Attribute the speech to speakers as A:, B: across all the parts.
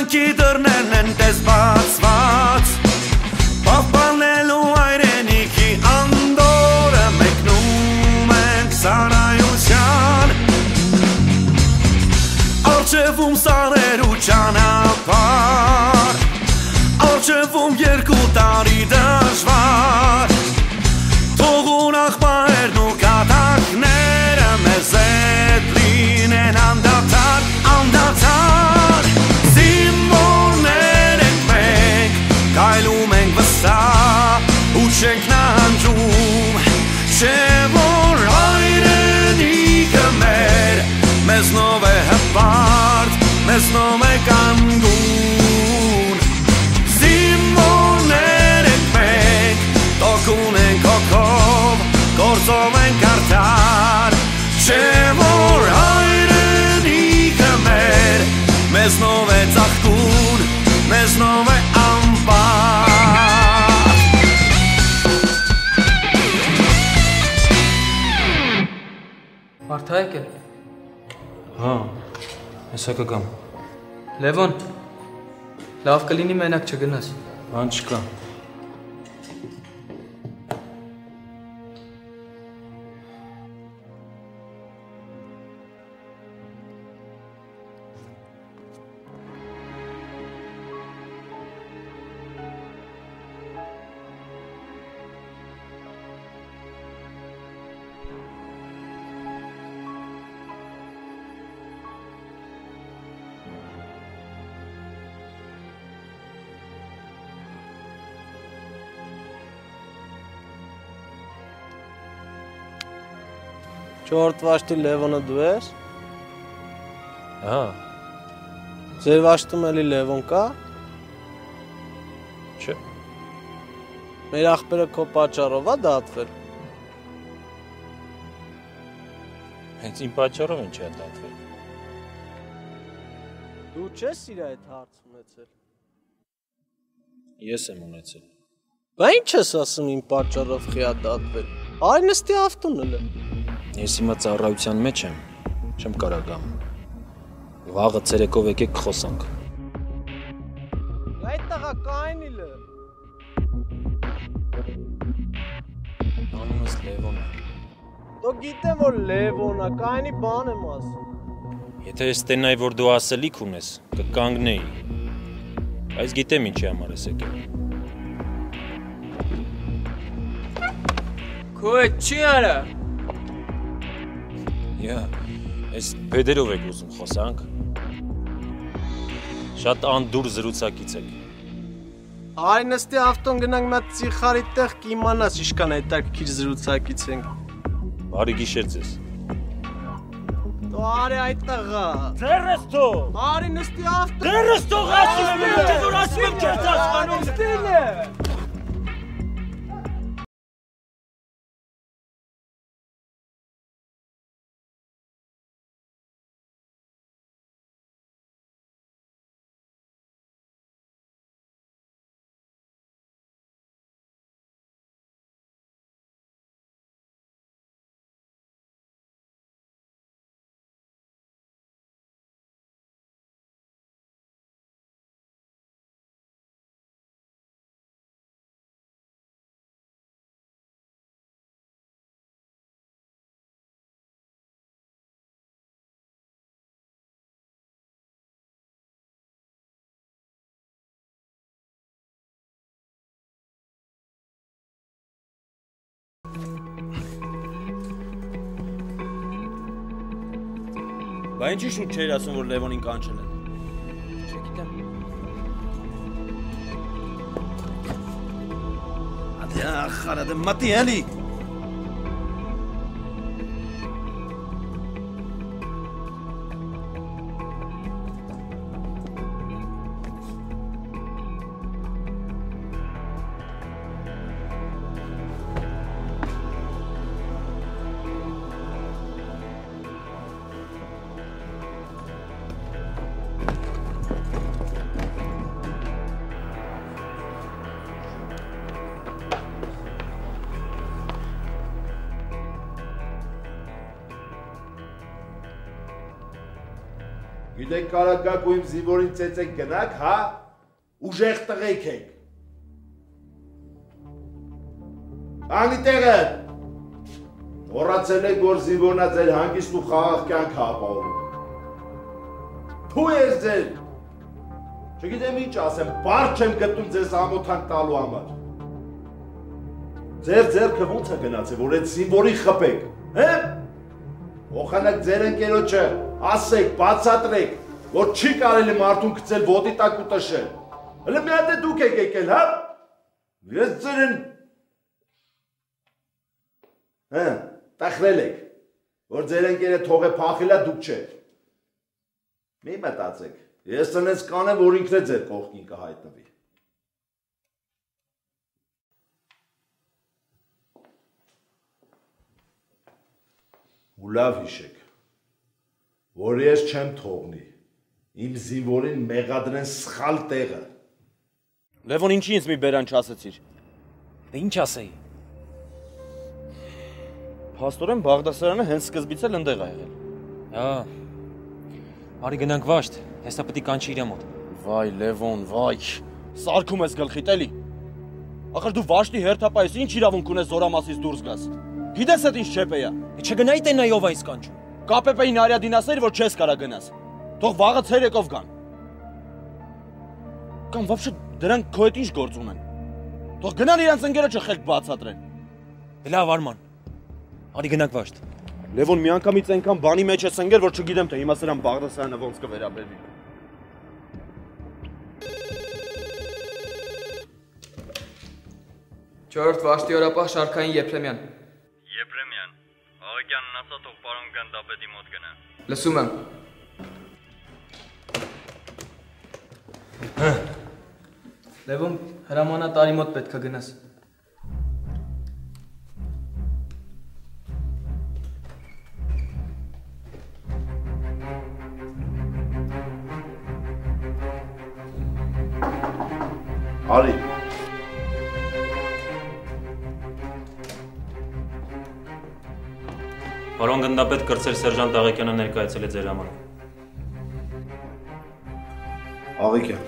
A: կյանքի դռներն են տես բացված Պահպանելու հայրենիքի անդորը մեկնում ենք սարայության Արջևում սարեր ու ճանապարհ Արջևում 2 տարի դժվար Թողուն աղբայրն ու կատակները մեզ հետ լինեն անդադար, անդադար Զինվորներ ենք մենք, կայլում ենք վստահ ու չենք նանջում Չէ որ հայրենիքը մեր, մեզնով է հպարտ, մեզնով է կանգուն Զինվորներ ենք մենք, տոկուն ենք հոգով, գործով ենք արդար Չէ որ հայրենիքը մեր, մեզնով է ծաղկուն, մեզնով է ամբար
B: Արդայեք է
C: Հա, հեսա կգամ
B: Լևոն, լավ կլինի մենակ չգնաս
C: Բան չկա
D: Չորդ վաշտի Լևոնը դու ես?
C: Հա
D: Ձեր վաշտում էլի Լևոն կա?
C: Չէ
D: Մեր աղբերը քո պատճառով է դատվել?
C: Հենց իմ պատճառով ինչ է դատվել
D: Դու չես իր այդ հարց ունեցել
C: Ես եմ ունեցել
D: Բա ինչ ես ասում իմ պատճառով խիա դատվել Արի նստի ավտոն էլ
C: Ես հիմա ծառայության մեջ եմ Չեմ կարող գամ Վաղը ցերեկով եկեք խոսանք
D: Այդ տղա կայնիլ է
C: Անունս Լևոն է
D: Դու գիտեմ որ Լևոն է կայնի բան եմ ասում
C: Եթե ես տենայի որ դու ասելիք ունես կկանգնեի Բայց գիտեմ ինչի համար ես եկել
B: Քո հետ չի արա
C: Այս բեդերով եք ուզում խոսանք Շատ անդուր զրուցակից եք
D: Արի նստի ավտոն գնանք մի հատ ծիխարի տեղ կիմանաս իշքան հետաքրքիր զրուցակից ենք
C: Բարի գիշեր ձեզ
D: Դու արի այդ տղա
C: Ձեռս թող
D: Արի նստի ավտոն
C: Ձեռս թող ասում եմ որ ասում եմ չես հասկանում
D: Ստիլ է
E: Բա ինչի շուտ չէր ասում, որ Լևոնին կանչել են։
B: Չգիտեմ
E: Ադե ախարա դե մատի էլի։
F: Գիտեք կարագակ ու իմ զինվորին ծեծեք գնաք, հա, ուժեղ տղեկ եք։ Անի տեղը, հորացել եք, որ զինվորնա ձեր հանգիստ ու խաղաղ կյանք ապահովում։ Թու ես ձեր, չգիտեմ ինչ ասեմ, բար չեմ գտնում ձեզ ամոթանք տալու համար։ Ձեր ձերքը ոնց է գնացել, որ այդ զինվորի խփեք, հե? Օխանակ ձեր ընկերոջը, ասեք, բացատրեք, որ չի կարելի մարդուն գցել ոտի տակ ու տշել։ Հələ մի հատ է դուք եք եկել, հա? Ես ձերն հա, տախրել եք, որ ձեր ընկերը թողե փախելա դուք չեք։ Մի մտածեք, ես տնեց կանեմ, որ ինքն է ձեր կողքին կհայտնվի։ Ու լավ հիշեք, որ ես չեմ թողնի, իմ զինվորին մեղադրեն սխալ տեղը։
E: Լևոն, ինչի ինձ մի բերան չասեցիր։
C: Ինչ ասեի։
E: Փաստորեն Բաղդասարյանը հենց սկզբից էլ ընդեղ է եղել։
C: Հա։ Արի գնանք վաշտ, հեսա պետք է կանչի իր մոտ։
E: Վայ, Լևոն, վայ։ Սարքում ես գլխիդ էլի։ Ախր դու վաշտի հերթապայես ինչ իրավունք ունես զորամասից դուրս գաս։ Գիտես այդ ինչ չեպ էա։
C: Չգնայի տենայով այս կանչում։
E: Կապեպեի նարյադինասեր, որ չես կարա գնաս։ Թող վաղը ցերեկով գան։ Կամ вообще դրանք քո հետ ինչ գործ ունեն։ Թող գնան իրանց ընկերոջը խելք բացատրեն։
C: Լավ Արման։ Արի գնանք վաշտ։
E: Լևոն, միանգամից այնքան բանի մեջ ես ընկել, որ չգիտեմ թե հիմա սրան Բաղդասարյանը ոնց կվերաբերվի։
B: Չորրորդ վաշտի օրապահ Շարքային Եփրեմյան։
G: Եփրեմյան, Աղակյանն ասա թող պարոն գնդապետի մոտ գնա։
B: Լսում եմ։ Լևոն, հրամանատարի մոտ պետք է գնաս։
F: Արի։
C: Պարոն գնդապետ կրծեր սերժանտ Աղեկյանը ներկայացել է ձեր համար։
F: Աղեկյան,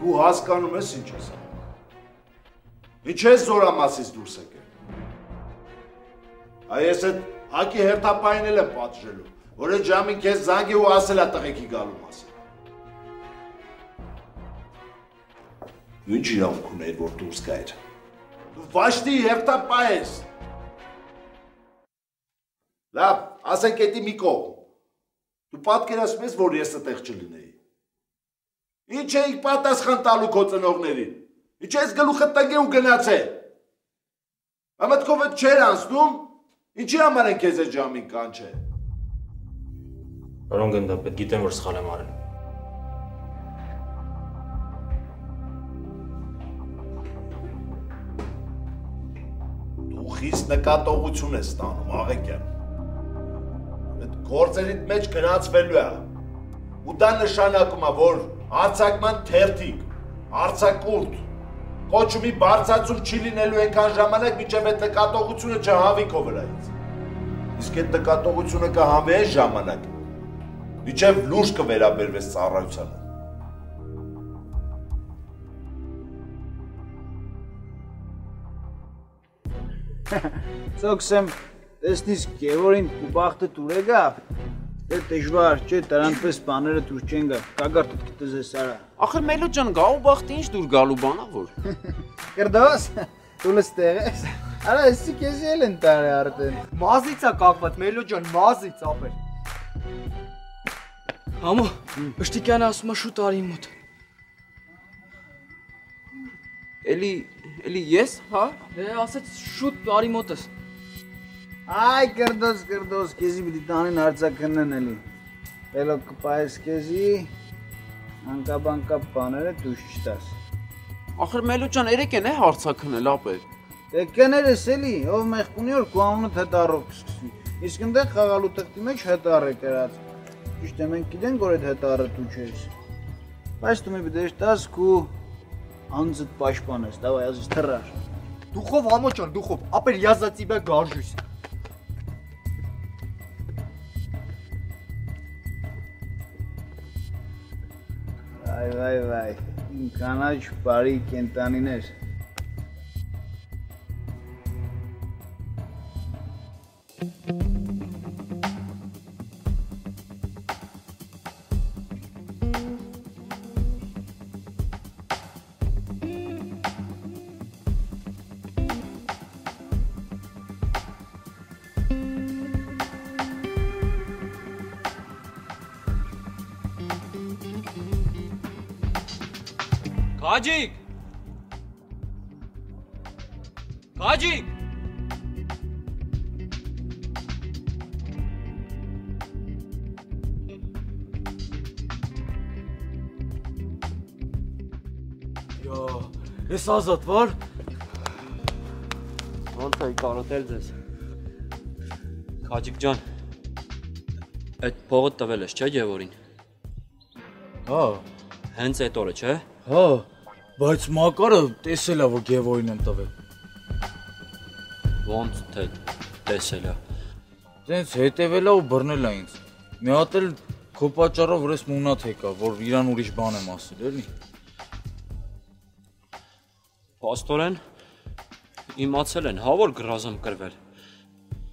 F: դու հասկանում ես ինչ ես։ Ինչ ես զորամասից դուրս եկել։ Այս այդ հակի հերթապային էլ եմ պատժելու, որ այդ ժամին քեզ զանգ է ու ասել է տղեկի գալու մասին։ Դու ինչ իրավունք ուներ, որ դուրս գայր։ Դու վաշտի հերթապայ ես։ Լավ, ասենք էդի մի կողմ։ Դու պատկերացնում ես, որ ես այդտեղ չլինեի։ Ինչ էիք պատասխան տալու քո ծնողներին։ Ինչ ես գլուխը տնկե ու գնացել։ Ամենքով այդ չեր անցնում, ինչի համար են քեզ այդ ժամին կանչել։
C: Պարոն գնդապետ, գիտեմ, որ սխալ եմ արել։
F: Դու խիստ նկատողություն ես ստանում, Աղեկյան։ Այդ գործերիդ մեջ գնացվելու է։ Ու դա նշանակում է, որ արձակման թերթիկ, արձակուրդ, կոչումի բարձրացում չի լինելու այնքան ժամանակ, մինչև այդ նկատողությունը չհանվի քո վրայից։ Իսկ այդ նկատողությունը կհանվի այն ժամանակ, մինչև լուրջ կվերաբերվես ծառայությանը։
H: Ծոքսեմ, տեսնիս Գևորին ու բախտը տուր է գա, դե դժվար չէ, դրանպես բաները դուր չեն գա, կագարտդ գտես ես արա։
I: Ախր Մելո ջան, գա ու բախտը ինչ դուր գալու բանա որ։
H: Կրդոս, դու լստեղ ես, արա էսի կեզի էլ են տարի արդեն։
D: Մազից է կապված, Մելո ջան, մազից ապեր։
B: Համո, Պշտիկյանը ասում է շուտ արի մոտ։
I: Էլի ես, հա։
B: Դե ասեց շուտ արի մոտս։
H: Այ կրդոս, կեզի պիտի տանին հարցակնեն էլի։ Էլո կպայես կեզի, անկապ բաները դուշ չտաս։
I: Ախր Մելո ջան, երեք են է հարցակնել ապեր։
H: Դե կներես էլի, ով մեղք ունի որ քո անունը հետառով կսկսվի։ Իսկ ընդեղ խաղալու թղթի մեջ հետառ է կրած։ Ճիշտ է, մենք գիտենք որ այդ հետառը դու չես։ Բայց դու մի պիտի տաս քու անձդ պաշտպանես, դավայ ազից թռար։
D: Դուխով համո ջան, դուխով, ապեր յազացիբե գարժույս։
H: Վայ, իմ կանաչ բարի կենտանիներ։
J: Kajik! Kajik!
E: Ես ազատ վար։
I: Ոնց է կարոտել ձեզ։ Քաջիկ ջան, այդ փողը տվել ես, չէ՞ Գևորին։
E: Հա,
I: հենց այդ օրը, չէ՞։
E: Հա, բայց Մակարը տեսել է, որ Գևորին եմ տվել։
I: Ոնց թե տեսել է։
E: Տենց հետևել է ու բռնել է ինձ։ Մի հատ էլ քո պատճառով որ ես մունատ եկա, որ իրան ուրիշ բան եմ ասել, էլի։
I: Պաստորեն իմացել են, հա որ գրազում կրվել։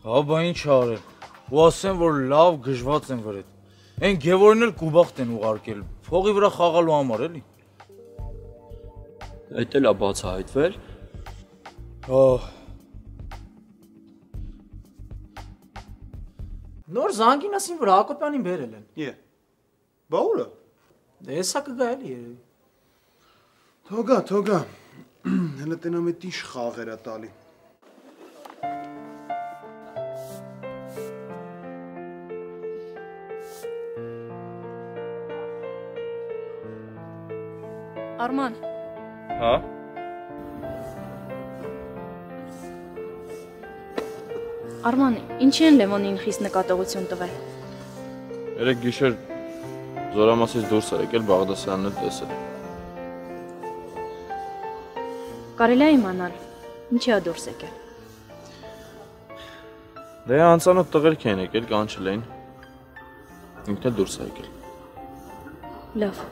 E: Հա, բա ինչ արել։ Ու ասեմ, որ լավ գժված են վրետ։ Այն Գևորին էլ Կուբախտ են ուղարկել, փողի վրա խաղալու համար, էլի։
I: Այդ էլ է բացահայտվել։
E: Հա։
K: Նոր զանգին ասին, որ Հակոբյանին բերել են։
D: Է։ Բա ուր է։
K: Դե հեսա կգա էլի երևի։
D: Թողա։ Հələ տենամ էդ ինչ խաղեր է տալի։
L: Արման։
C: Հա։
L: Արման, ինչի են Լևոնին խիստ նկատողություն տվել։
M: Երեք գիշեր Զորամասից դուրս էր եկել Բաղդասյանն էլ տեսել։
L: Կարելի է իմանալ, ինչի է դուրս եկել։
M: Դե անծանոթ տղերք են եկել, կանչել էին։ Ինքն էլ դուրս է եկել։
L: Լավ։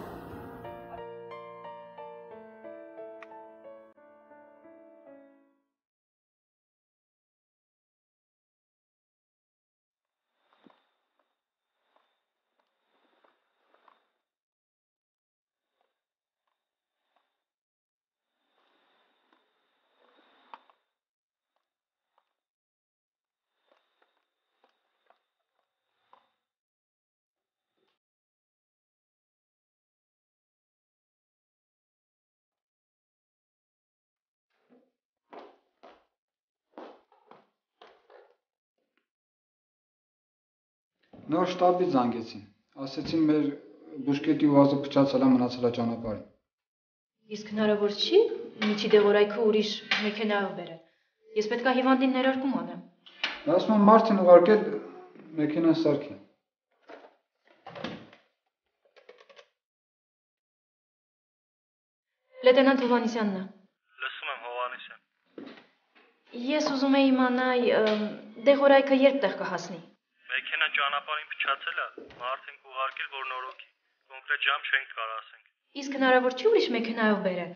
N: Նոր շտաբից զանգեցին, ասեցին մեր բուժկետի ուազը փչացել է մնացել է ճանապարհին։
L: Իսկ հնարավոր չի միջի դեղորայքը ուրիշ մեքենայով բերել։ Ես պետք է հիվանդին ներարկում անեմ։
N: Ասում եմ մարդ են ուղարկել մեքենան սարքի։
L: Լեյտենանտ Հովհաննիսյանն է։
G: Լսում եմ Հովհաննիսյան։
L: Ես ուզում եի իմանալ դեղորայքը երբ տեղ կհասնի։
G: Մեքենան ճանապարհին փչացել է, մարդ ենք ուղարկել, որ նորոգի։ Կոնկրետ ժամ չենք կարող ասենք։
L: Իսկ հնարավոր չի ուրիշ մեքենայով բերել։